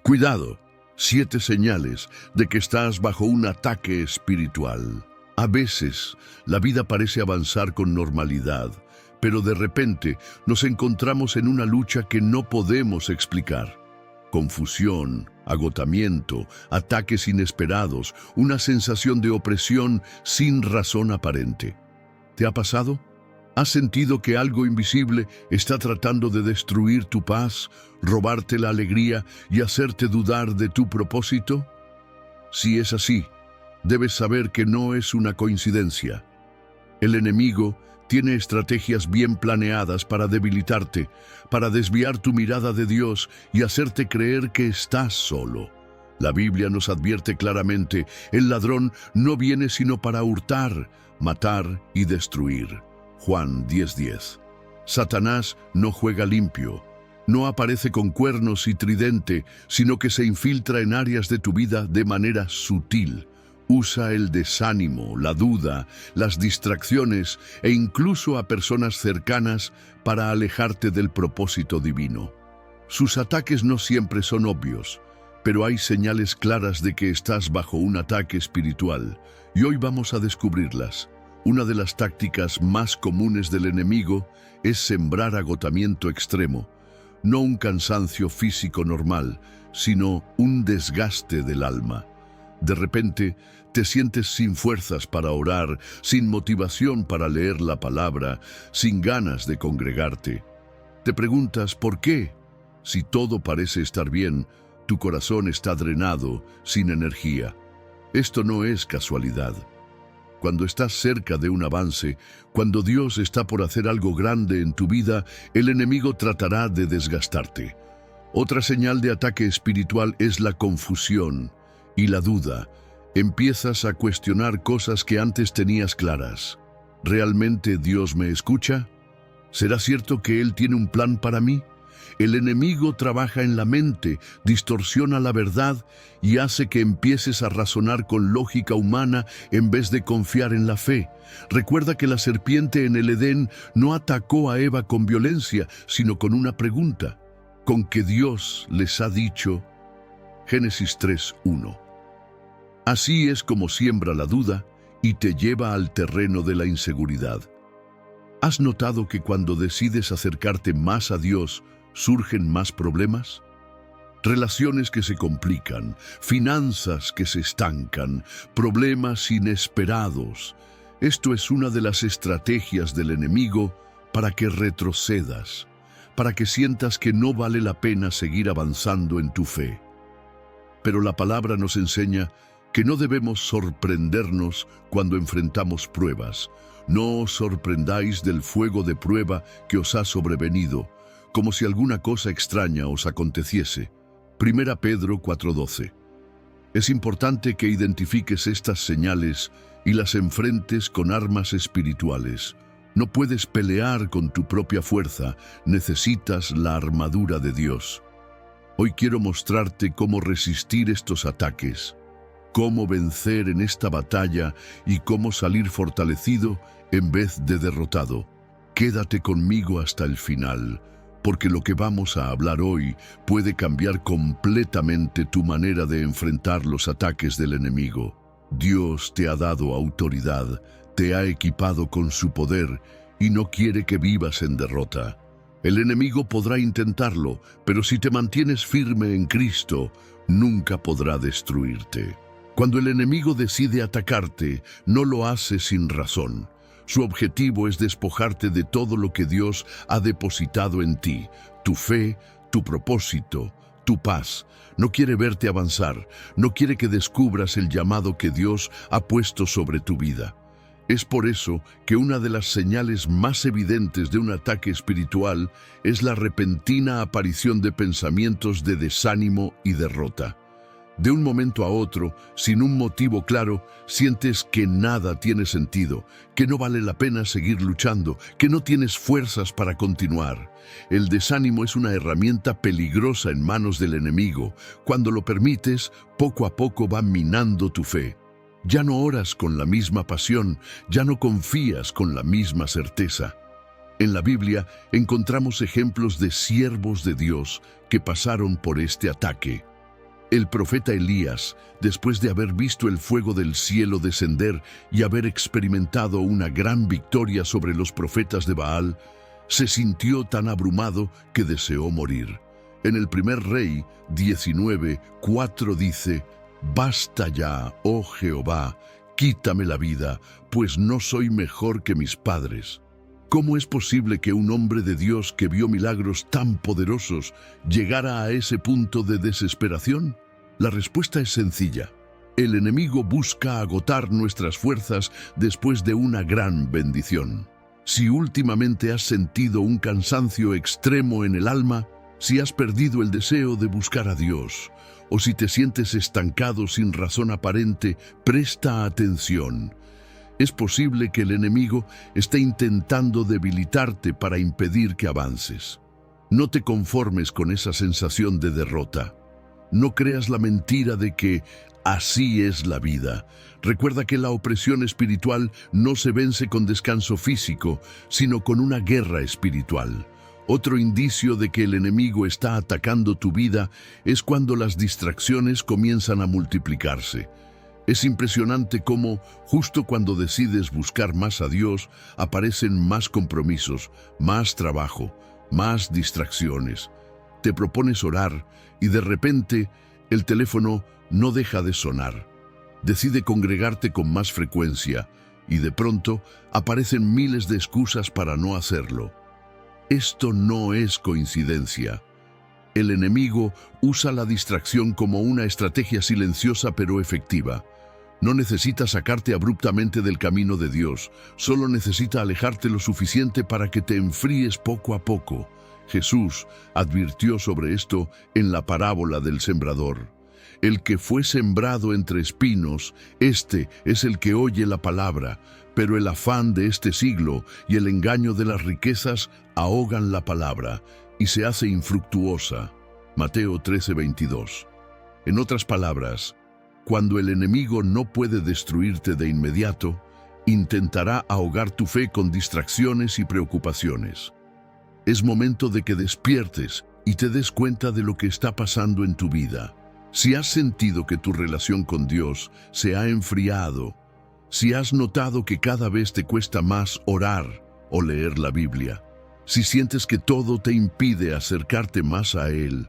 Cuidado, 7 señales de que estás bajo un ataque espiritual. A veces, la vida parece avanzar con normalidad, pero de repente nos encontramos en una lucha que no podemos explicar. Confusión, agotamiento, ataques inesperados, una sensación de opresión sin razón aparente. ¿Te ha pasado? ¿Has sentido que algo invisible está tratando de destruir tu paz, robarte la alegría y hacerte dudar de tu propósito? Si es así, debes saber que no es una coincidencia. El enemigo tiene estrategias bien planeadas para debilitarte, para desviar tu mirada de Dios y hacerte creer que estás solo. La Biblia nos advierte claramente, el ladrón no viene sino para hurtar, matar y destruir. Juan 10:10. Satanás no juega limpio, no aparece con cuernos y tridente, sino que se infiltra en áreas de tu vida de manera sutil. Usa el desánimo, la duda, las distracciones e incluso a personas cercanas para alejarte del propósito divino. Sus ataques no siempre son obvios, pero hay señales claras de que estás bajo un ataque espiritual, y hoy vamos a descubrirlas. Una de las tácticas más comunes del enemigo es sembrar agotamiento extremo, no un cansancio físico normal, sino un desgaste del alma. De repente, te sientes sin fuerzas para orar, sin motivación para leer la palabra, sin ganas de congregarte. Te preguntas ¿por qué? Si todo parece estar bien, tu corazón está drenado, sin energía. Esto no es casualidad. Cuando estás cerca de un avance, cuando Dios está por hacer algo grande en tu vida, el enemigo tratará de desgastarte. Otra señal de ataque espiritual es la confusión y la duda. Empiezas a cuestionar cosas que antes tenías claras. ¿Realmente Dios me escucha? ¿Será cierto que Él tiene un plan para mí? El enemigo trabaja en la mente, distorsiona la verdad y hace que empieces a razonar con lógica humana en vez de confiar en la fe. Recuerda que la serpiente en el Edén no atacó a Eva con violencia, sino con una pregunta. ¿Con qué Dios les ha dicho? Génesis 3:1. Así es como siembra la duda y te lleva al terreno de la inseguridad. ¿Has notado que cuando decides acercarte más a Dios, surgen más problemas? Relaciones que se complican, finanzas que se estancan, problemas inesperados. Esto es una de las estrategias del enemigo para que retrocedas, para que sientas que no vale la pena seguir avanzando en tu fe. Pero la palabra nos enseña que no debemos sorprendernos cuando enfrentamos pruebas. No os sorprendáis del fuego de prueba que os ha sobrevenido, como si alguna cosa extraña os aconteciese. 1 Pedro 4:12. Es importante que identifiques estas señales y las enfrentes con armas espirituales. No puedes pelear con tu propia fuerza, necesitas la armadura de Dios. Hoy quiero mostrarte cómo resistir estos ataques, cómo vencer en esta batalla y cómo salir fortalecido en vez de derrotado. Quédate conmigo hasta el final, porque lo que vamos a hablar hoy puede cambiar completamente tu manera de enfrentar los ataques del enemigo. Dios te ha dado autoridad, te ha equipado con su poder y no quiere que vivas en derrota. El enemigo podrá intentarlo, pero si te mantienes firme en Cristo, nunca podrá destruirte. Cuando el enemigo decide atacarte, no lo hace sin razón. Su objetivo es despojarte de todo lo que Dios ha depositado en ti, tu fe, tu propósito, tu paz. No quiere verte avanzar, no quiere que descubras el llamado que Dios ha puesto sobre tu vida. Es por eso que una de las señales más evidentes de un ataque espiritual es la repentina aparición de pensamientos de desánimo y derrota. De un momento a otro, sin un motivo claro, sientes que nada tiene sentido, que no vale la pena seguir luchando, que no tienes fuerzas para continuar. El desánimo es una herramienta peligrosa en manos del enemigo. Cuando lo permites, poco a poco va minando tu fe. Ya no oras con la misma pasión, ya no confías con la misma certeza. En la Biblia encontramos ejemplos de siervos de Dios que pasaron por este ataque. El profeta Elías, después de haber visto el fuego del cielo descender y haber experimentado una gran victoria sobre los profetas de Baal, se sintió tan abrumado que deseó morir. En el primer Rey 19:4 dice: «Basta ya, oh Jehová, quítame la vida, pues no soy mejor que mis padres». ¿Cómo es posible que un hombre de Dios que vio milagros tan poderosos llegara a ese punto de desesperación? La respuesta es sencilla. El enemigo busca agotar nuestras fuerzas después de una gran bendición. Si últimamente has sentido un cansancio extremo en el alma, si has perdido el deseo de buscar a Dios, o si te sientes estancado sin razón aparente, presta atención. Es posible que el enemigo esté intentando debilitarte para impedir que avances. No te conformes con esa sensación de derrota. No creas la mentira de que así es la vida. Recuerda que la opresión espiritual no se vence con descanso físico, sino con una guerra espiritual. Otro indicio de que el enemigo está atacando tu vida es cuando las distracciones comienzan a multiplicarse. Es impresionante cómo, justo cuando decides buscar más a Dios, aparecen más compromisos, más trabajo, más distracciones. Te propones orar y de repente el teléfono no deja de sonar. Decide congregarte con más frecuencia y de pronto aparecen miles de excusas para no hacerlo. Esto no es coincidencia. El enemigo usa la distracción como una estrategia silenciosa pero efectiva. No necesita sacarte abruptamente del camino de Dios, solo necesita alejarte lo suficiente para que te enfríes poco a poco. Jesús advirtió sobre esto en la parábola del sembrador. El que fue sembrado entre espinos, este es el que oye la palabra, pero el afán de este siglo y el engaño de las riquezas ahogan la palabra y se hace infructuosa. Mateo 13:22. En otras palabras, cuando el enemigo no puede destruirte de inmediato, intentará ahogar tu fe con distracciones y preocupaciones. Es momento de que despiertes y te des cuenta de lo que está pasando en tu vida. Si has sentido que tu relación con Dios se ha enfriado, si has notado que cada vez te cuesta más orar o leer la Biblia, si sientes que todo te impide acercarte más a Él,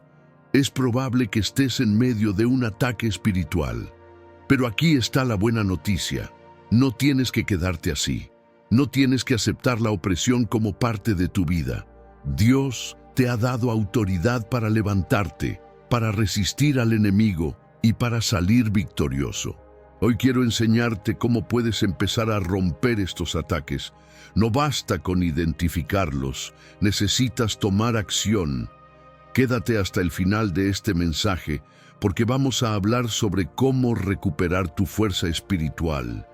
es probable que estés en medio de un ataque espiritual. Pero aquí está la buena noticia. No tienes que quedarte así. No tienes que aceptar la opresión como parte de tu vida. Dios te ha dado autoridad para levantarte, para resistir al enemigo y para salir victorioso. Hoy quiero enseñarte cómo puedes empezar a romper estos ataques. No basta con identificarlos, necesitas tomar acción. Quédate hasta el final de este mensaje, porque vamos a hablar sobre cómo recuperar tu fuerza espiritual,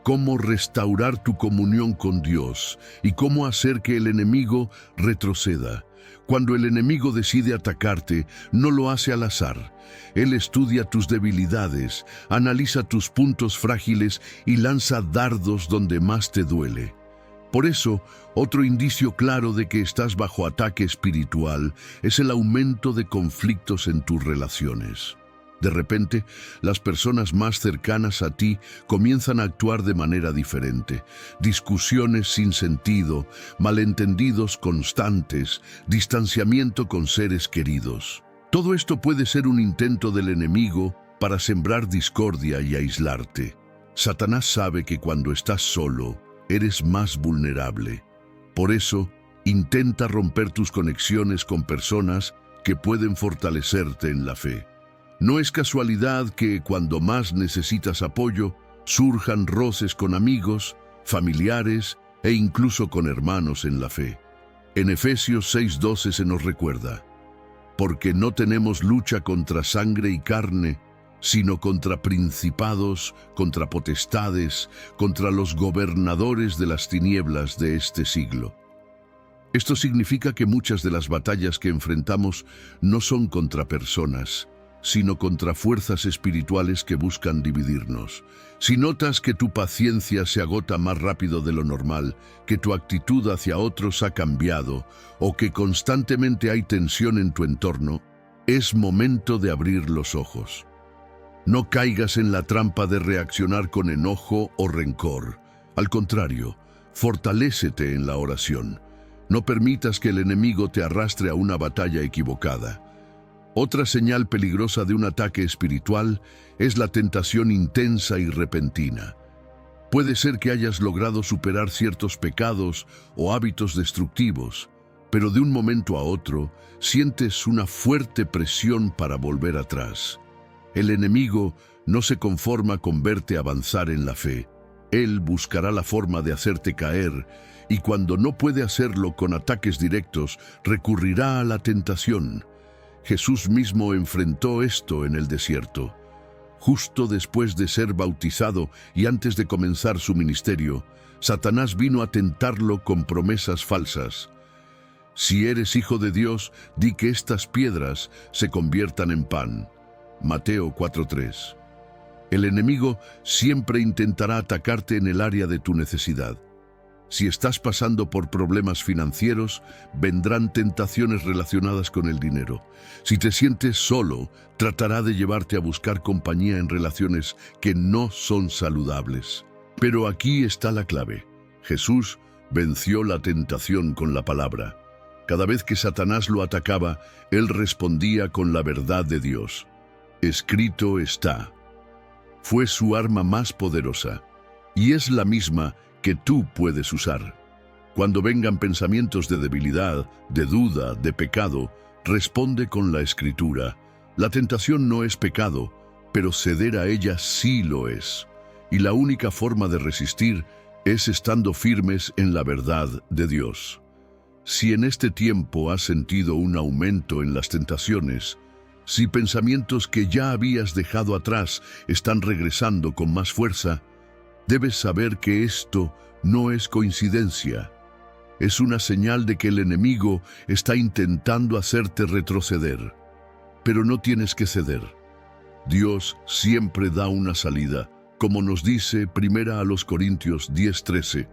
cómo restaurar tu comunión con Dios y cómo hacer que el enemigo retroceda. Cuando el enemigo decide atacarte, no lo hace al azar. Él estudia tus debilidades, analiza tus puntos frágiles y lanza dardos donde más te duele. Por eso, otro indicio claro de que estás bajo ataque espiritual es el aumento de conflictos en tus relaciones. De repente, las personas más cercanas a ti comienzan a actuar de manera diferente. Discusiones sin sentido, malentendidos constantes, distanciamiento con seres queridos. Todo esto puede ser un intento del enemigo para sembrar discordia y aislarte. Satanás sabe que cuando estás solo, eres más vulnerable. Por eso, intenta romper tus conexiones con personas que pueden fortalecerte en la fe. No es casualidad que cuando más necesitas apoyo, surjan roces con amigos, familiares e incluso con hermanos en la fe. En Efesios 6:12 se nos recuerda: porque no tenemos lucha contra sangre y carne, sino contra principados, contra potestades, contra los gobernadores de las tinieblas de este siglo. Esto significa que muchas de las batallas que enfrentamos no son contra personas, sino contra fuerzas espirituales que buscan dividirnos. Si notas que tu paciencia se agota más rápido de lo normal, que tu actitud hacia otros ha cambiado, o que constantemente hay tensión en tu entorno, Es momento de abrir los ojos. No caigas en la trampa de reaccionar con enojo o rencor. Al contrario, fortalécete en la oración. No permitas que el enemigo te arrastre a una batalla equivocada. Otra señal peligrosa de un ataque espiritual es la tentación intensa y repentina. Puede ser que hayas logrado superar ciertos pecados o hábitos destructivos, pero de un momento a otro sientes una fuerte presión para volver atrás. El enemigo no se conforma con verte avanzar en la fe. Él buscará la forma de hacerte caer, y cuando no puede hacerlo con ataques directos, recurrirá a la tentación. Jesús mismo enfrentó esto en el desierto. Justo después de ser bautizado y antes de comenzar su ministerio, Satanás vino a tentarlo con promesas falsas. Si eres hijo de Dios, di que estas piedras se conviertan en pan. Mateo 4:3. El enemigo siempre intentará atacarte en el área de tu necesidad. Si estás pasando por problemas financieros, vendrán tentaciones relacionadas con el dinero. Si te sientes solo, tratará de llevarte a buscar compañía en relaciones que no son saludables. Pero aquí está la clave. Jesús venció la tentación con la palabra. Cada vez que Satanás lo atacaba, él respondía con la verdad de Dios. Escrito está. Fue su arma más poderosa, y es la misma que tú puedes usar. Cuando vengan pensamientos de debilidad, de duda, de pecado, responde con la Escritura. La tentación no es pecado, pero ceder a ella sí lo es. Y la única forma de resistir es estando firmes en la verdad de Dios. Si en este tiempo has sentido un aumento en las tentaciones, si pensamientos que ya habías dejado atrás están regresando con más fuerza, debes saber que esto no es coincidencia. Es una señal de que el enemigo está intentando hacerte retroceder. Pero no tienes que ceder. Dios siempre da una salida, como nos dice 1 Corintios 10:13.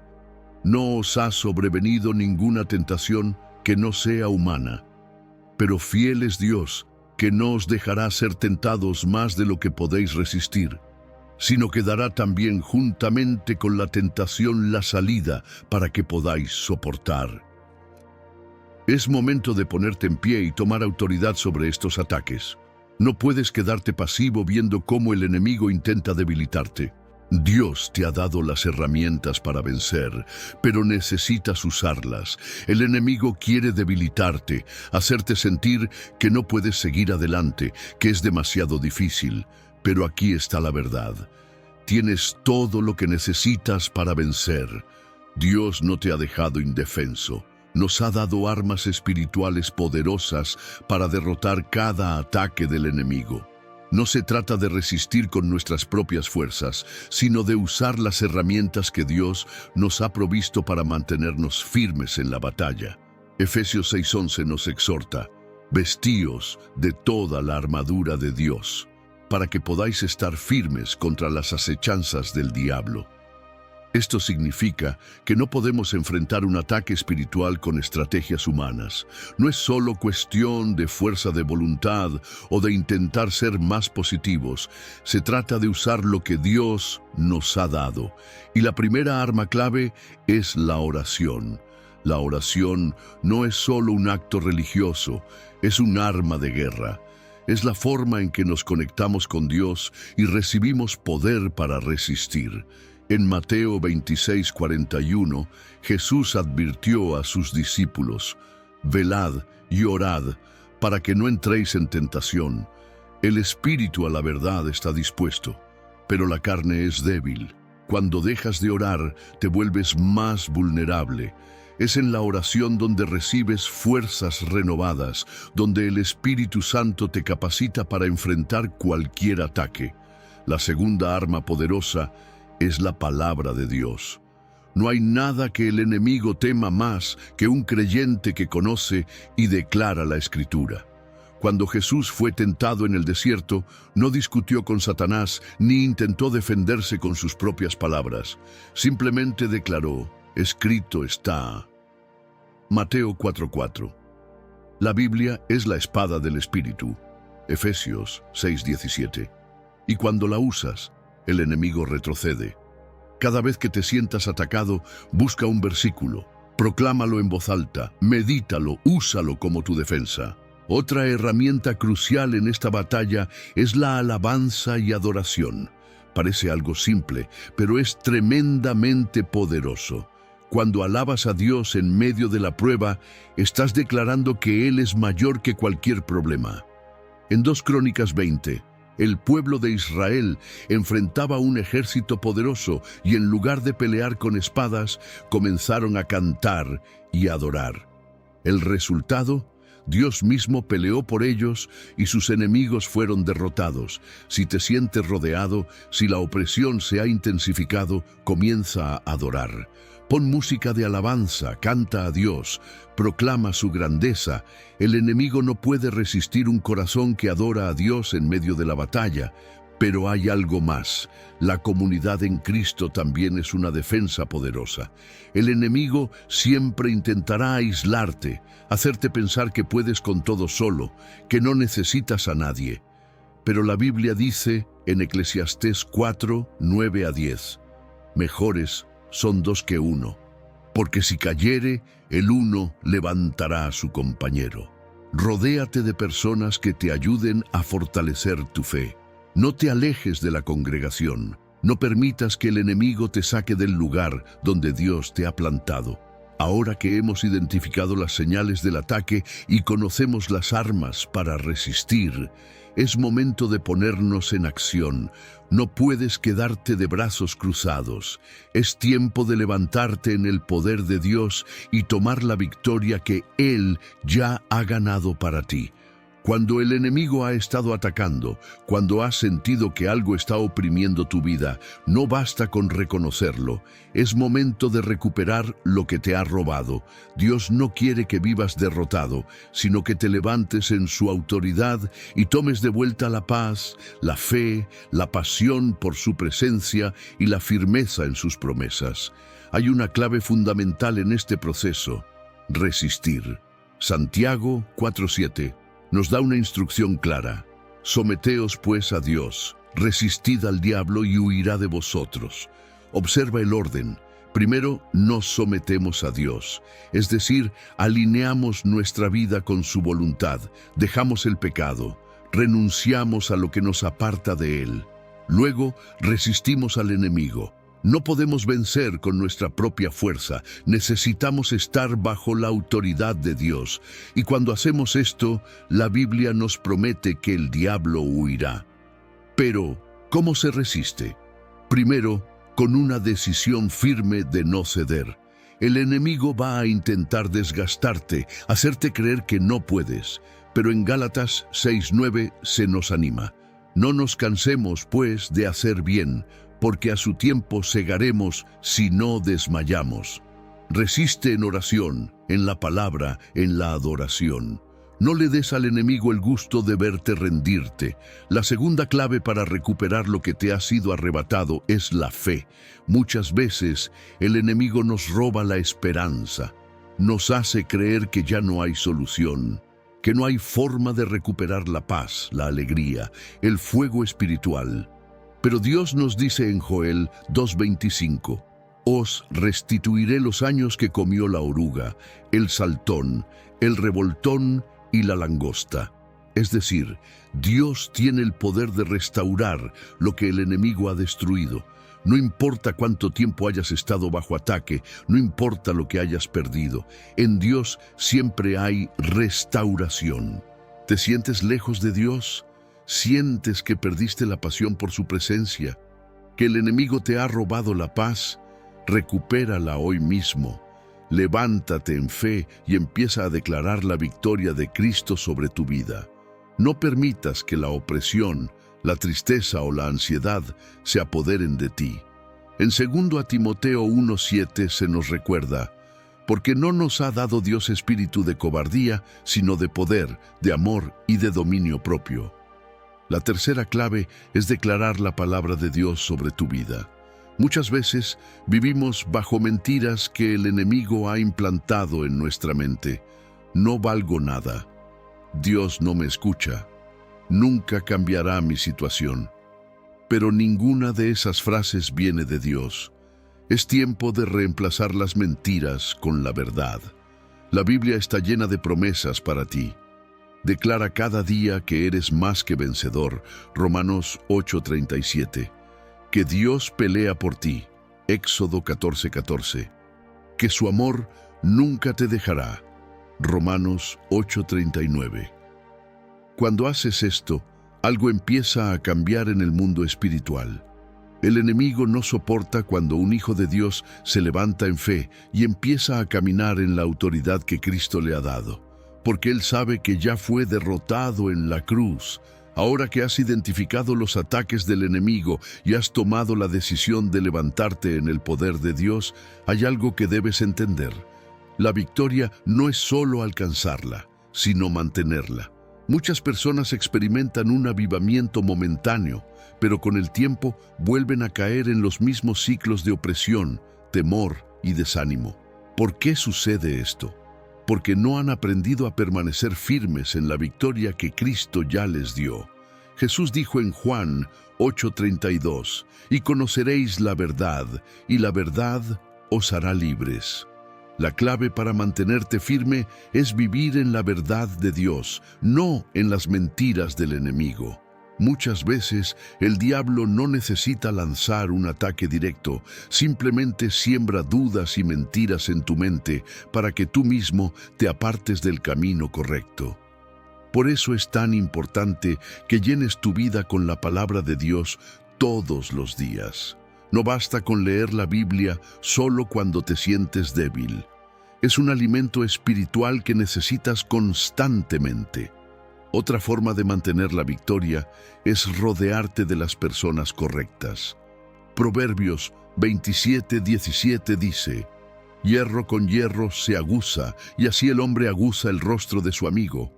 No os ha sobrevenido ninguna tentación que no sea humana, pero fiel es Dios, que no os dejará ser tentados más de lo que podéis resistir, sino que dará también juntamente con la tentación la salida para que podáis soportar. Es momento de ponerte en pie y tomar autoridad sobre estos ataques. No puedes quedarte pasivo viendo cómo el enemigo intenta debilitarte. Dios te ha dado las herramientas para vencer, pero necesitas usarlas. El enemigo quiere debilitarte, hacerte sentir que no puedes seguir adelante, que es demasiado difícil. Pero aquí está la verdad. Tienes todo lo que necesitas para vencer. Dios no te ha dejado indefenso. Nos ha dado armas espirituales poderosas para derrotar cada ataque del enemigo. No se trata de resistir con nuestras propias fuerzas, sino de usar las herramientas que Dios nos ha provisto para mantenernos firmes en la batalla. Efesios 6:11 nos exhorta: vestíos de toda la armadura de Dios, para que podáis estar firmes contra las acechanzas del diablo. Esto significa que no podemos enfrentar un ataque espiritual con estrategias humanas. No es solo cuestión de fuerza de voluntad o de intentar ser más positivos. Se trata de usar lo que Dios nos ha dado. Y la primera arma clave es la oración. La oración no es solo un acto religioso, es un arma de guerra. Es la forma en que nos conectamos con Dios y recibimos poder para resistir. En Mateo 26:41, Jesús advirtió a sus discípulos: velad y orad para que no entréis en tentación. El espíritu a la verdad está dispuesto, pero la carne es débil. Cuando dejas de orar, te vuelves más vulnerable. Es en la oración donde recibes fuerzas renovadas, donde el Espíritu Santo te capacita para enfrentar cualquier ataque. La segunda arma poderosa es la palabra de Dios. No hay nada que el enemigo tema más que un creyente que conoce y declara la Escritura. Cuando Jesús fue tentado en el desierto, no discutió con Satanás ni intentó defenderse con sus propias palabras. Simplemente declaró: escrito está. Mateo 4:4. La Biblia es la espada del Espíritu. Efesios 6:17. Y cuando la usas, el enemigo retrocede. Cada vez que te sientas atacado, busca un versículo, proclámalo en voz alta, medítalo, úsalo como tu defensa. Otra herramienta crucial en esta batalla es la alabanza y adoración. Parece algo simple, pero es tremendamente poderoso. Cuando alabas a Dios en medio de la prueba, estás declarando que Él es mayor que cualquier problema. En 2 Crónicas 20, el pueblo de Israel enfrentaba un ejército poderoso y en lugar de pelear con espadas, comenzaron a cantar y adorar. El resultado: Dios mismo peleó por ellos y sus enemigos fueron derrotados. Si te sientes rodeado, si la opresión se ha intensificado, comienza a adorar. Pon música de alabanza, canta a Dios, proclama su grandeza. El enemigo no puede resistir un corazón que adora a Dios en medio de la batalla. Pero hay algo más. La comunidad en Cristo también es una defensa poderosa. El enemigo siempre intentará aislarte, hacerte pensar que puedes con todo solo, que no necesitas a nadie. Pero la Biblia dice en Eclesiastés 4, 9 a 10, mejores son dos que uno, porque si cayere, el uno levantará a su compañero. Rodéate de personas que te ayuden a fortalecer tu fe. No te alejes de la congregación. No permitas que el enemigo te saque del lugar donde Dios te ha plantado. Ahora que hemos identificado las señales del ataque y conocemos las armas para resistir, es momento de ponernos en acción. No puedes quedarte de brazos cruzados. Es tiempo de levantarte en el poder de Dios y tomar la victoria que Él ya ha ganado para ti. Cuando el enemigo ha estado atacando, cuando has sentido que algo está oprimiendo tu vida, no basta con reconocerlo. Es momento de recuperar lo que te ha robado. Dios no quiere que vivas derrotado, sino que te levantes en su autoridad y tomes de vuelta la paz, la fe, la pasión por su presencia y la firmeza en sus promesas. Hay una clave fundamental en este proceso: resistir. Santiago 4:7 nos da una instrucción clara. Someteos pues a Dios, resistid al diablo y huirá de vosotros. Observa el orden. Primero, nos sometemos a Dios, es decir, alineamos nuestra vida con su voluntad, dejamos el pecado, renunciamos a lo que nos aparta de Él. Luego, resistimos al enemigo. No podemos vencer con nuestra propia fuerza, necesitamos estar bajo la autoridad de Dios. Y cuando hacemos esto, la Biblia nos promete que el diablo huirá. Pero, ¿cómo se resiste? Primero, con una decisión firme de no ceder. El enemigo va a intentar desgastarte, hacerte creer que no puedes. Pero en Gálatas 6:9 se nos anima. No nos cansemos, pues, de hacer bien, porque a su tiempo segaremos si no desmayamos. Resiste en oración, en la palabra, en la adoración. No le des al enemigo el gusto de verte rendirte. La segunda clave para recuperar lo que te ha sido arrebatado es la fe. Muchas veces el enemigo nos roba la esperanza. Nos hace creer que ya no hay solución, que no hay forma de recuperar la paz, la alegría, el fuego espiritual. Pero Dios nos dice en Joel 2:25, os restituiré los años que comió la oruga, el saltón, el revoltón y la langosta. Es decir, Dios tiene el poder de restaurar lo que el enemigo ha destruido. No importa cuánto tiempo hayas estado bajo ataque, no importa lo que hayas perdido, en Dios siempre hay restauración. ¿Te sientes lejos de Dios? ¿Sientes que perdiste la pasión por su presencia? ¿Que el enemigo te ha robado la paz? Recupérala hoy mismo. Levántate en fe y empieza a declarar la victoria de Cristo sobre tu vida. No permitas que la opresión, la tristeza o la ansiedad se apoderen de ti. En 2 Timoteo 1:7 se nos recuerda: porque no nos ha dado Dios espíritu de cobardía, sino de poder, de amor y de dominio propio. La tercera clave es declarar la palabra de Dios sobre tu vida. Muchas veces vivimos bajo mentiras que el enemigo ha implantado en nuestra mente. No valgo nada. Dios no me escucha, nunca cambiará mi situación. Pero ninguna de esas frases viene de Dios. Es tiempo de reemplazar las mentiras con la verdad. La Biblia está llena de promesas para ti. Declara cada día que eres más que vencedor. Romanos 8:37. Que Dios pelea por ti. Éxodo 14:14. Que su amor nunca te dejará. Romanos 8:39. Cuando haces esto, algo empieza a cambiar en el mundo espiritual. El enemigo no soporta cuando un hijo de Dios se levanta en fe y empieza a caminar en la autoridad que Cristo le ha dado, porque él sabe que ya fue derrotado en la cruz. Ahora que has identificado los ataques del enemigo y has tomado la decisión de levantarte en el poder de Dios, hay algo que debes entender. La victoria no es solo alcanzarla, sino mantenerla. Muchas personas experimentan un avivamiento momentáneo, pero con el tiempo vuelven a caer en los mismos ciclos de opresión, temor y desánimo. ¿Por qué sucede esto? Porque no han aprendido a permanecer firmes en la victoria que Cristo ya les dio. Jesús dijo en Juan 8:32, «Y conoceréis la verdad, y la verdad os hará libres». La clave para mantenerte firme es vivir en la verdad de Dios, no en las mentiras del enemigo. Muchas veces el diablo no necesita lanzar un ataque directo, simplemente siembra dudas y mentiras en tu mente para que tú mismo te apartes del camino correcto. Por eso es tan importante que llenes tu vida con la palabra de Dios todos los días. No basta con leer la Biblia solo cuando te sientes débil. Es un alimento espiritual que necesitas constantemente. Otra forma de mantener la victoria es rodearte de las personas correctas. Proverbios 27:17 dice, «Hierro con hierro se aguza, y así el hombre aguza el rostro de su amigo».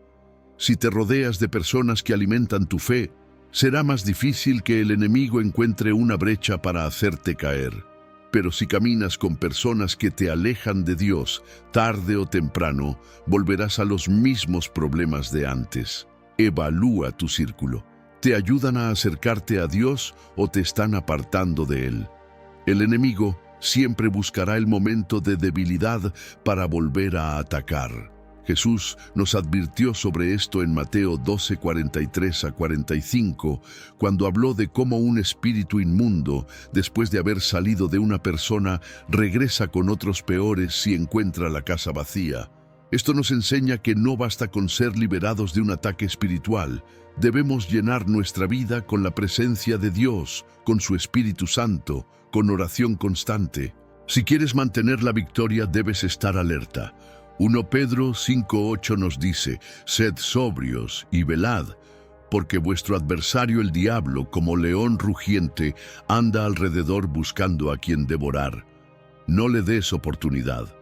Si te rodeas de personas que alimentan tu fe, será más difícil que el enemigo encuentre una brecha para hacerte caer. Pero si caminas con personas que te alejan de Dios, tarde o temprano, volverás a los mismos problemas de antes. Evalúa tu círculo. ¿Te ayudan a acercarte a Dios o te están apartando de Él? El enemigo siempre buscará el momento de debilidad para volver a atacar. Jesús nos advirtió sobre esto en Mateo 12:43-45, cuando habló de cómo un espíritu inmundo, después de haber salido de una persona, regresa con otros peores si encuentra la casa vacía. Esto nos enseña que no basta con ser liberados de un ataque espiritual. Debemos llenar nuestra vida con la presencia de Dios, con su Espíritu Santo, con oración constante. Si quieres mantener la victoria, debes estar alerta. 1 Pedro 5:8 nos dice, «Sed sobrios y velad, porque vuestro adversario el diablo, como león rugiente, anda alrededor buscando a quien devorar. No le des oportunidad».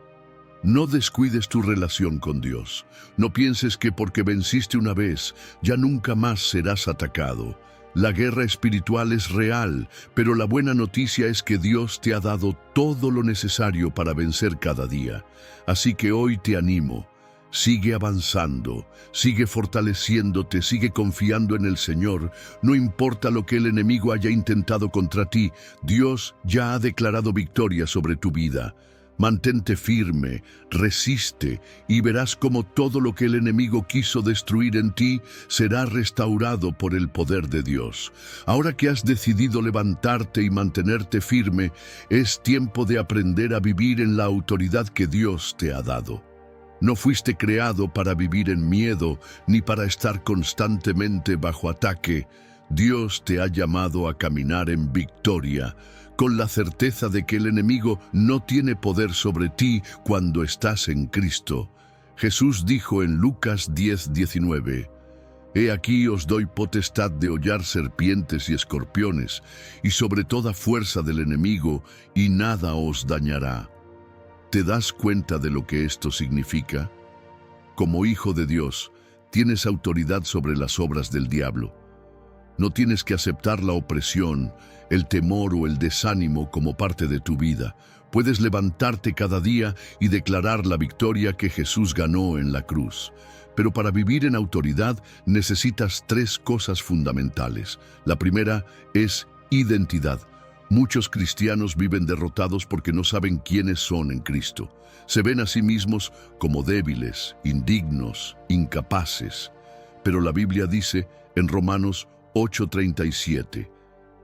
No descuides tu relación con Dios. No pienses que porque venciste una vez, ya nunca más serás atacado. La guerra espiritual es real, pero la buena noticia es que Dios te ha dado todo lo necesario para vencer cada día. Así que hoy te animo. Sigue avanzando, sigue fortaleciéndote, sigue confiando en el Señor. No importa lo que el enemigo haya intentado contra ti, Dios ya ha declarado victoria sobre tu vida. Mantente firme, resiste y verás cómo todo lo que el enemigo quiso destruir en ti será restaurado por el poder de Dios. Ahora que has decidido levantarte y mantenerte firme, es tiempo de aprender a vivir en la autoridad que Dios te ha dado. No fuiste creado para vivir en miedo ni para estar constantemente bajo ataque. Dios te ha llamado a caminar en victoria, con la certeza de que el enemigo no tiene poder sobre ti cuando estás en Cristo. Jesús dijo en Lucas 10:19, «He aquí os doy potestad de hollar serpientes y escorpiones, y sobre toda fuerza del enemigo, y nada os dañará». ¿Te das cuenta de lo que esto significa? Como hijo de Dios, tienes autoridad sobre las obras del diablo. No tienes que aceptar la opresión, el temor o el desánimo como parte de tu vida. Puedes levantarte cada día y declarar la victoria que Jesús ganó en la cruz. Pero para vivir en autoridad necesitas tres cosas fundamentales. La primera es identidad. Muchos cristianos viven derrotados porque no saben quiénes son en Cristo. Se ven a sí mismos como débiles, indignos, incapaces. Pero la Biblia dice en Romanos 8:37,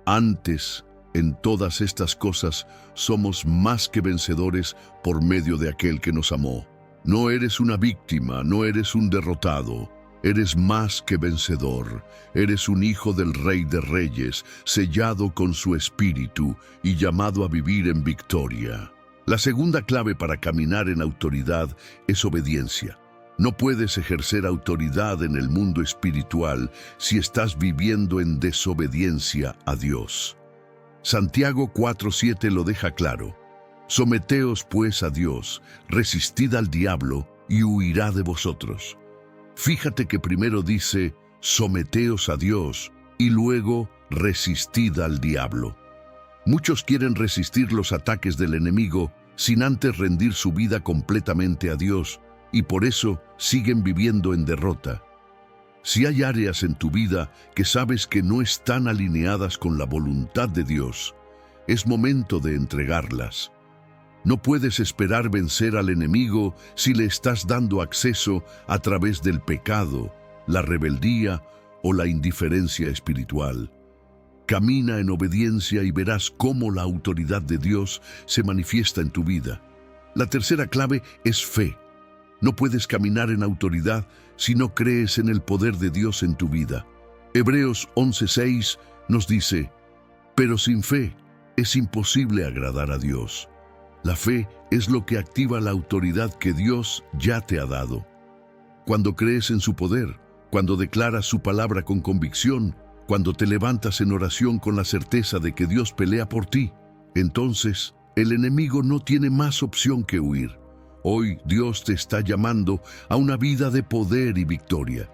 antes, en todas estas cosas, somos más que vencedores por medio de aquel que nos amó. No eres una víctima, no eres un derrotado. Eres más que vencedor. Eres un hijo del Rey de Reyes, sellado con su espíritu y llamado a vivir en victoria. La segunda clave para caminar en autoridad es obediencia. No puedes ejercer autoridad en el mundo espiritual si estás viviendo en desobediencia a Dios. Santiago 4:7 lo deja claro. Someteos pues a Dios, resistid al diablo y huirá de vosotros. Fíjate que primero dice, someteos a Dios, y luego resistid al diablo. Muchos quieren resistir los ataques del enemigo sin antes rendir su vida completamente a Dios, y por eso siguen viviendo en derrota. Si hay áreas en tu vida que sabes que no están alineadas con la voluntad de Dios, es momento de entregarlas. No puedes esperar vencer al enemigo si le estás dando acceso a través del pecado, la rebeldía o la indiferencia espiritual. Camina en obediencia y verás cómo la autoridad de Dios se manifiesta en tu vida. La tercera clave es fe. No puedes caminar en autoridad si no crees en el poder de Dios en tu vida. Hebreos 11:6 nos dice, pero sin fe es imposible agradar a Dios. La fe es lo que activa la autoridad que Dios ya te ha dado. Cuando crees en su poder, cuando declaras su palabra con convicción, cuando te levantas en oración con la certeza de que Dios pelea por ti, entonces el enemigo no tiene más opción que huir. Hoy Dios te está llamando a una vida de poder y victoria.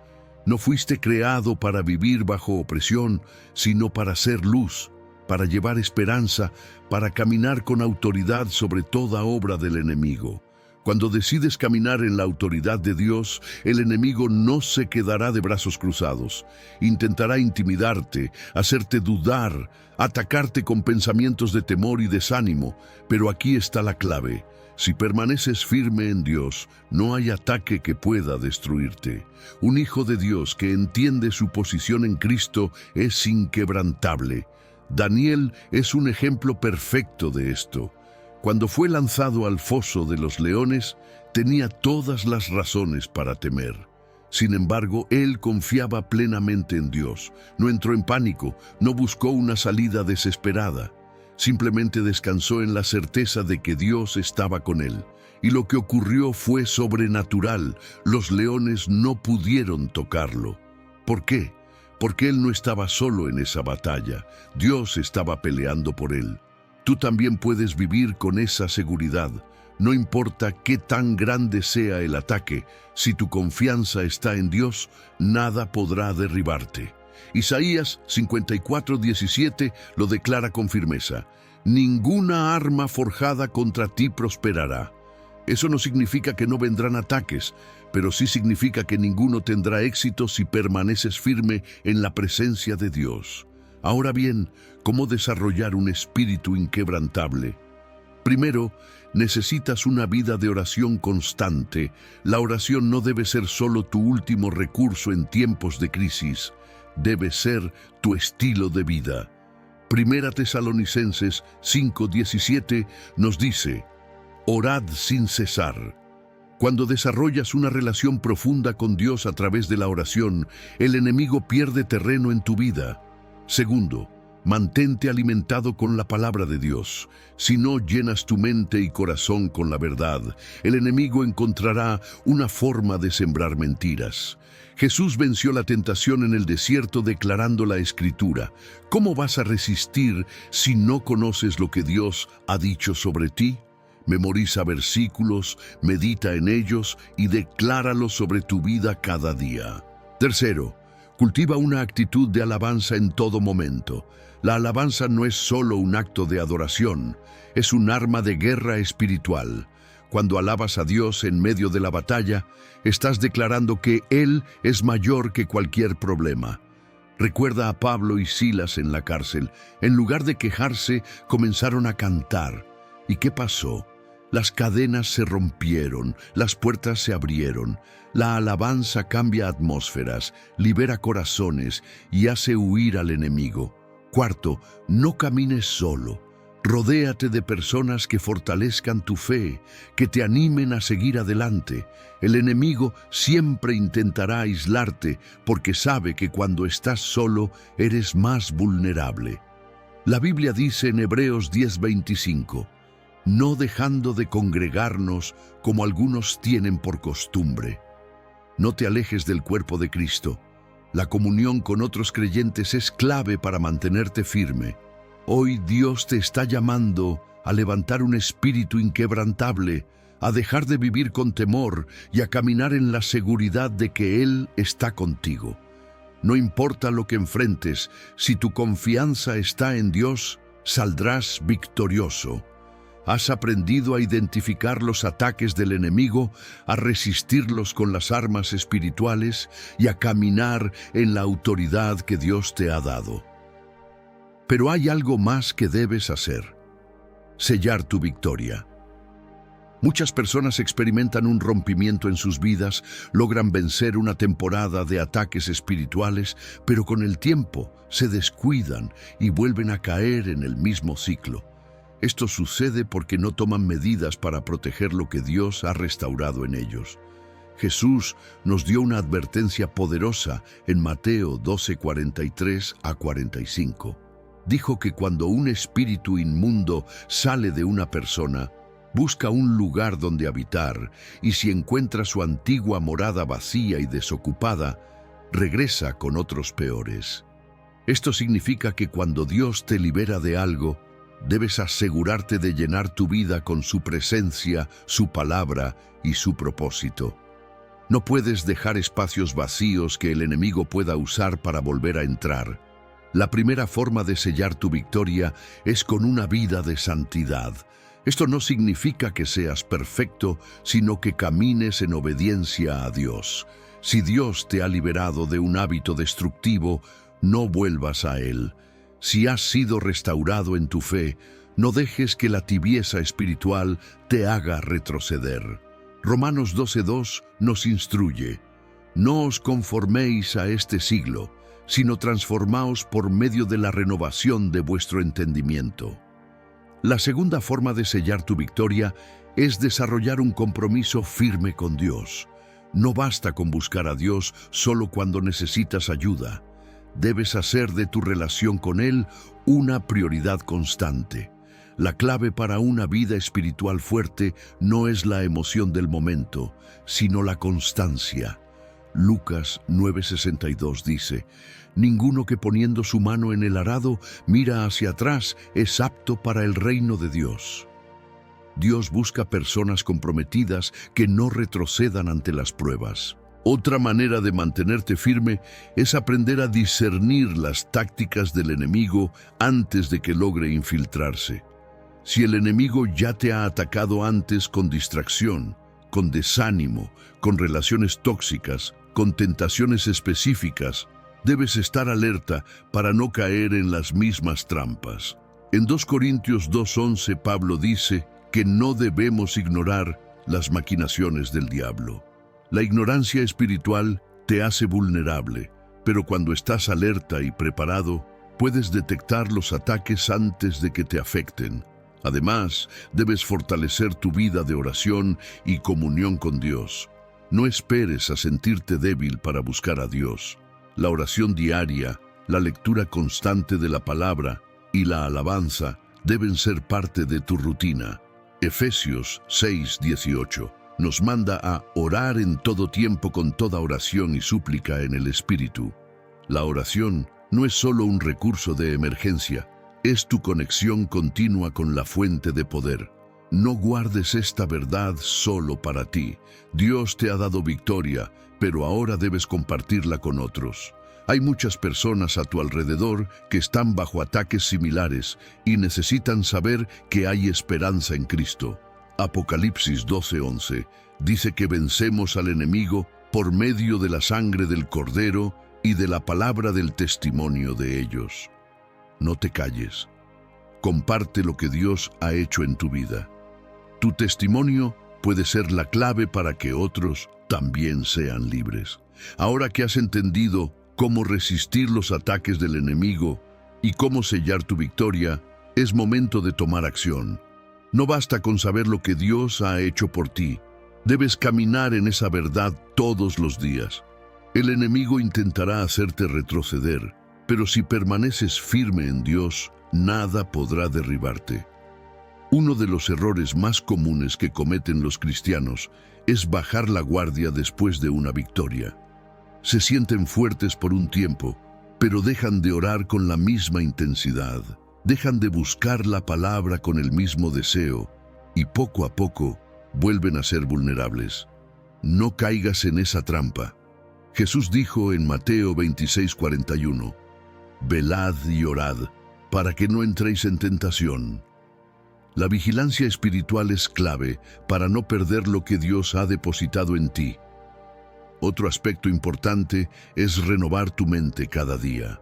No fuiste creado para vivir bajo opresión, sino para ser luz, para llevar esperanza, para caminar con autoridad sobre toda obra del enemigo. Cuando decides caminar en la autoridad de Dios, el enemigo no se quedará de brazos cruzados. Intentará intimidarte, hacerte dudar, atacarte con pensamientos de temor y desánimo, pero aquí está la clave. Si permaneces firme en Dios, no hay ataque que pueda destruirte. Un hijo de Dios que entiende su posición en Cristo es inquebrantable. Daniel es un ejemplo perfecto de esto. Cuando fue lanzado al foso de los leones, tenía todas las razones para temer. Sin embargo, él confiaba plenamente en Dios. No entró en pánico, no buscó una salida desesperada. Simplemente descansó en la certeza de que Dios estaba con él. Y lo que ocurrió fue sobrenatural. Los leones no pudieron tocarlo. ¿Por qué? Porque él no estaba solo en esa batalla. Dios estaba peleando por él. Tú también puedes vivir con esa seguridad. No importa qué tan grande sea el ataque, si tu confianza está en Dios, nada podrá derribarte. Isaías 54:17 lo declara con firmeza. Ninguna arma forjada contra ti prosperará. Eso no significa que no vendrán ataques, pero sí significa que ninguno tendrá éxito si permaneces firme en la presencia de Dios. Ahora bien, ¿cómo desarrollar un espíritu inquebrantable? Primero, necesitas una vida de oración constante. La oración no debe ser solo tu último recurso en tiempos de crisis. Debe ser tu estilo de vida. Primera Tesalonicenses 5:17 nos dice, orad sin cesar. Cuando desarrollas una relación profunda con Dios a través de la oración, el enemigo pierde terreno en tu vida. Segundo, mantente alimentado con la palabra de Dios. Si no llenas tu mente y corazón con la verdad, el enemigo encontrará una forma de sembrar mentiras. Jesús venció la tentación en el desierto declarando la Escritura. ¿Cómo vas a resistir si no conoces lo que Dios ha dicho sobre ti? Memoriza versículos, medita en ellos y decláralos sobre tu vida cada día. Tercero, Cultiva una actitud de alabanza en todo momento. La alabanza no es solo un acto de adoración, es un arma de guerra espiritual. Cuando alabas a Dios en medio de la batalla, estás declarando que Él es mayor que cualquier problema. Recuerda a Pablo y Silas en la cárcel. En lugar de quejarse, comenzaron a cantar. ¿Y qué pasó? Las cadenas se rompieron, las puertas se abrieron. La alabanza cambia atmósferas, libera corazones y hace huir al enemigo. Cuarto, no camines solo. Rodéate de personas que fortalezcan tu fe, que te animen a seguir adelante. El enemigo siempre intentará aislarte porque sabe que cuando estás solo eres más vulnerable. La Biblia dice en Hebreos 10:25, no dejando de congregarnos como algunos tienen por costumbre. No te alejes del cuerpo de Cristo. La comunión con otros creyentes es clave para mantenerte firme. Hoy Dios te está llamando a levantar un espíritu inquebrantable, a dejar de vivir con temor y a caminar en la seguridad de que Él está contigo. No importa lo que enfrentes, si tu confianza está en Dios, saldrás victorioso. Has aprendido a identificar los ataques del enemigo, a resistirlos con las armas espirituales y a caminar en la autoridad que Dios te ha dado. Pero hay algo más que debes hacer: sellar tu victoria. Muchas personas experimentan un rompimiento en sus vidas, logran vencer una temporada de ataques espirituales, pero con el tiempo se descuidan y vuelven a caer en el mismo ciclo. Esto sucede porque no toman medidas para proteger lo que Dios ha restaurado en ellos. Jesús nos dio una advertencia poderosa en Mateo 12:43-45. Dijo que cuando un espíritu inmundo sale de una persona, busca un lugar donde habitar, y si encuentra su antigua morada vacía y desocupada, regresa con otros peores. Esto significa que cuando Dios te libera de algo, debes asegurarte de llenar tu vida con su presencia, su palabra y su propósito. No puedes dejar espacios vacíos que el enemigo pueda usar para volver a entrar. La primera forma de sellar tu victoria es con una vida de santidad. Esto no significa que seas perfecto, sino que camines en obediencia a Dios. Si Dios te ha liberado de un hábito destructivo, no vuelvas a él. Si has sido restaurado en tu fe, no dejes que la tibieza espiritual te haga retroceder. Romanos 12:2 nos instruye: no os conforméis a este siglo, sino transformaos por medio de la renovación de vuestro entendimiento. La segunda forma de sellar tu victoria es desarrollar un compromiso firme con Dios. No basta con buscar a Dios solo cuando necesitas ayuda. Debes hacer de tu relación con Él una prioridad constante. La clave para una vida espiritual fuerte no es la emoción del momento, sino la constancia. Lucas 9:62 dice: ninguno que poniendo su mano en el arado mira hacia atrás es apto para el reino de Dios. Dios busca personas comprometidas que no retrocedan ante las pruebas. Otra manera de mantenerte firme es aprender a discernir las tácticas del enemigo antes de que logre infiltrarse. Si el enemigo ya te ha atacado antes con distracción, con desánimo, con relaciones tóxicas, con tentaciones específicas, debes estar alerta para no caer en las mismas trampas. En 2 Corintios 2:11 Pablo dice que no debemos ignorar las maquinaciones del diablo. La ignorancia espiritual te hace vulnerable, pero cuando estás alerta y preparado, puedes detectar los ataques antes de que te afecten. Además, debes fortalecer tu vida de oración y comunión con Dios. No esperes a sentirte débil para buscar a Dios. La oración diaria, la lectura constante de la palabra y la alabanza deben ser parte de tu rutina. Efesios 6:18 nos manda a orar en todo tiempo con toda oración y súplica en el Espíritu. La oración no es solo un recurso de emergencia, es tu conexión continua con la fuente de poder. No guardes esta verdad solo para ti. Dios te ha dado victoria, pero ahora debes compartirla con otros. Hay muchas personas a tu alrededor que están bajo ataques similares y necesitan saber que hay esperanza en Cristo. Apocalipsis 12:11 dice que vencemos al enemigo por medio de la sangre del Cordero y de la palabra del testimonio de ellos. No te calles. Comparte lo que Dios ha hecho en tu vida. Tu testimonio puede ser la clave para que otros también sean libres. Ahora que has entendido cómo resistir los ataques del enemigo y cómo sellar tu victoria, es momento de tomar acción. No basta con saber lo que Dios ha hecho por ti. Debes caminar en esa verdad todos los días. El enemigo intentará hacerte retroceder, pero si permaneces firme en Dios, nada podrá derribarte. Uno de los errores más comunes que cometen los cristianos es bajar la guardia después de una victoria. Se sienten fuertes por un tiempo, pero dejan de orar con la misma intensidad, dejan de buscar la palabra con el mismo deseo y poco a poco vuelven a ser vulnerables. No caigas en esa trampa. Jesús dijo en Mateo 26:41, «Velad y orad, para que no entréis en tentación». La vigilancia espiritual es clave para no perder lo que Dios ha depositado en ti. Otro aspecto importante es renovar tu mente cada día.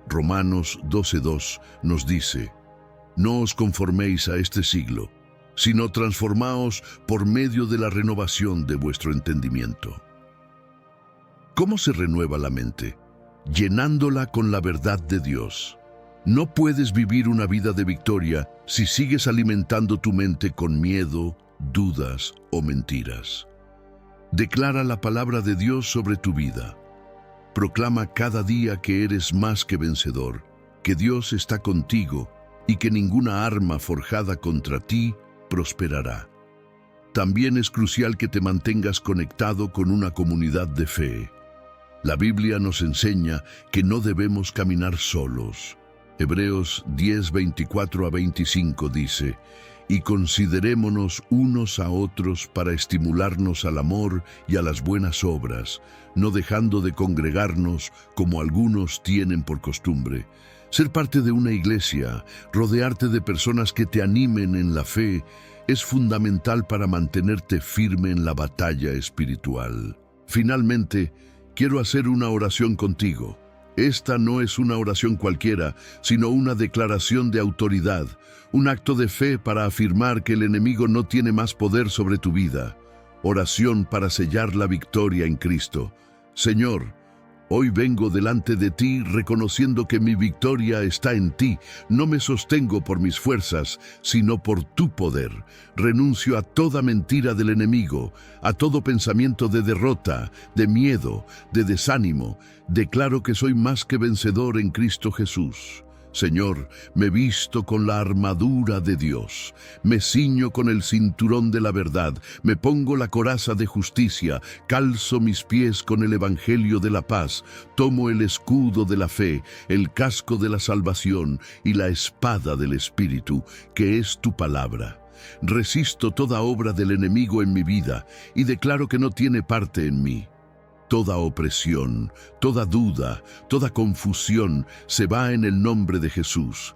Romanos 12:2 nos dice, «No os conforméis a este siglo, sino transformaos por medio de la renovación de vuestro entendimiento». ¿Cómo se renueva la mente? Llenándola con la verdad de Dios. No puedes vivir una vida de victoria si sigues alimentando tu mente con miedo, dudas o mentiras. Declara la palabra de Dios sobre tu vida. Proclama cada día que eres más que vencedor, que Dios está contigo y que ninguna arma forjada contra ti prosperará. También es crucial que te mantengas conectado con una comunidad de fe. La Biblia nos enseña que no debemos caminar solos. Hebreos 10:24-25 dice, «Y considerémonos unos a otros para estimularnos al amor y a las buenas obras, no dejando de congregarnos como algunos tienen por costumbre». Ser parte de una iglesia, rodearte de personas que te animen en la fe, es fundamental para mantenerte firme en la batalla espiritual. Finalmente, quiero hacer una oración contigo. Esta no es una oración cualquiera, sino una declaración de autoridad, un acto de fe para afirmar que el enemigo no tiene más poder sobre tu vida. Oración para sellar la victoria en Cristo. Señor, hoy vengo delante de ti reconociendo que mi victoria está en ti. No me sostengo por mis fuerzas, sino por tu poder. Renuncio a toda mentira del enemigo, a todo pensamiento de derrota, de miedo, de desánimo. Declaro que soy más que vencedor en Cristo Jesús. Señor, me visto con la armadura de Dios, me ciño con el cinturón de la verdad, me pongo la coraza de justicia, calzo mis pies con el evangelio de la paz, tomo el escudo de la fe, el casco de la salvación y la espada del Espíritu, que es tu palabra. Resisto toda obra del enemigo en mi vida y declaro que no tiene parte en mí. Toda opresión, toda duda, toda confusión se va en el nombre de Jesús.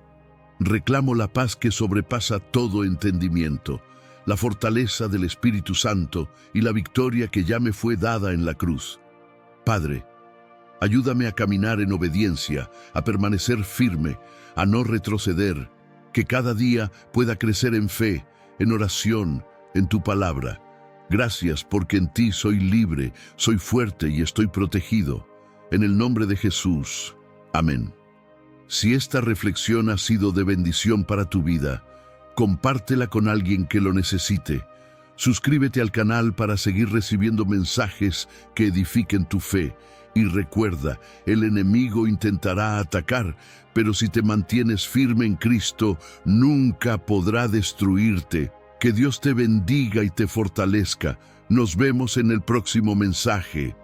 Reclamo la paz que sobrepasa todo entendimiento, la fortaleza del Espíritu Santo y la victoria que ya me fue dada en la cruz. Padre, ayúdame a caminar en obediencia, a permanecer firme, a no retroceder, que cada día pueda crecer en fe, en oración, en tu palabra. Gracias porque en ti soy libre, soy fuerte y estoy protegido. En el nombre de Jesús. Amén. Si esta reflexión ha sido de bendición para tu vida, compártela con alguien que lo necesite. Suscríbete al canal para seguir recibiendo mensajes que edifiquen tu fe. Y recuerda, el enemigo intentará atacar, pero si te mantienes firme en Cristo, nunca podrá destruirte. Que Dios te bendiga y te fortalezca. Nos vemos en el próximo mensaje.